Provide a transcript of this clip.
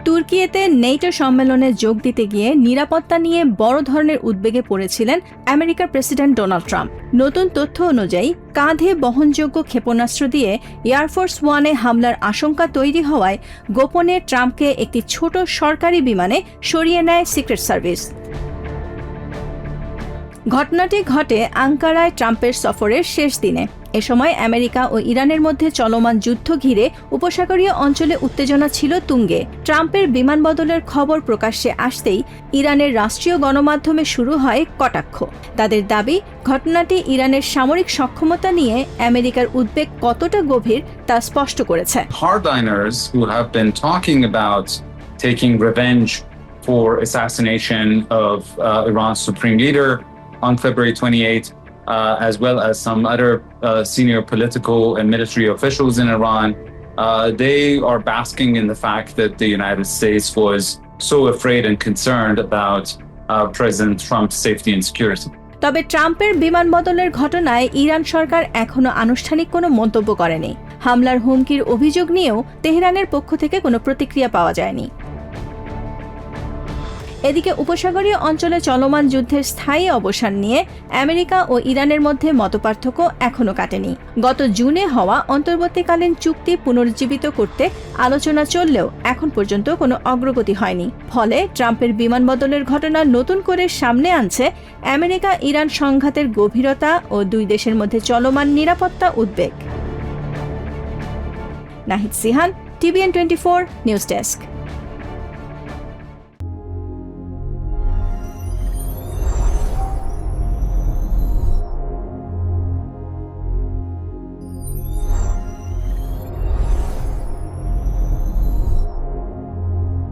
তুর্কিয়েতে NATO সম্মেলনে যোগ দিতে গিয়ে নিরাপত্তা নিয়ে বড় ধরনের উদ্বেগে পড়েছিলেন আমেরিকার প্রেসিডেন্ট ডোনাল্ড ট্রাম্প। নতুন তথ্য অনুযায়ী কাঁধে বহনযোগ্য ক্ষেপণাস্ত্র দিয়ে এয়ারফোর্স ওয়ানে হামলার আশঙ্কা তৈরি হওয়ায় গোপনে ট্রাম্পকে একটি ছোট সরকারি বিমানে সরিয়ে নেয় সিক্রেট সার্ভিস। ঘটনাটি ঘটে আঙ্কারায় ট্রাম্পের সফরের শেষ দিনে। এ সময় আমেরিকা ও ইরানের মধ্যে চলমান যুদ্ধ ঘিরে উপসাগরীয় অঞ্চলে উত্তেজনা ছিল তুঙ্গে। ট্রাম্পের বিমান বদলের খবর প্রকাশ্যে আসতেই ইরানের রাষ্ট্রীয় গণমাধ্যমে শুরু হয় কটাক্ষ। তাদের দাবি, ঘটনাটি ইরানের সামরিক সক্ষমতা নিয়ে আমেরিকার উদ্বেগ কতটা গভীর তা স্পষ্ট করেছে। Hardliners who have been talking about taking revenge for assassination of Iran's supreme leader on February 28th, as well as some other senior political and military officials in Iran, they are basking in the fact that the United States was so afraid and concerned about President Trump's safety and security. তবে ট্রাম্পের বিমান বদলের ঘটনায় Iran সরকার এখনো আনুষ্ঠানিক কোনো মন্তব্য করেনি। হামলার হুমকির অভিযোগ নিয়েও তেহরানের পক্ষ থেকে কোনো প্রতিক্রিয়া পাওয়া যায়নি। এদিকে উপসাগরীয় অঞ্চলে চলমান যুদ্ধের স্থায়ী অবসান নিয়ে আমেরিকা ও ইরানের মধ্যে মতপার্থক্য এখনো কাটেনি। গত জুনে হওয়া অন্তর্বর্তীকালীন চুক্তি পুনরুজ্জীবিত করতে আলোচনা চললেও এখন পর্যন্ত কোনো অগ্রগতি হয়নি। ফলে ট্রাম্পের বিমান বদলের ঘটনা নতুন করে সামনে আনছে আমেরিকা ইরান সংঘাতের গভীরতা ও দুই দেশের মধ্যে চলমান নিরাপত্তা উদ্বেগ। Nahid Sihan, TVN24 news desk.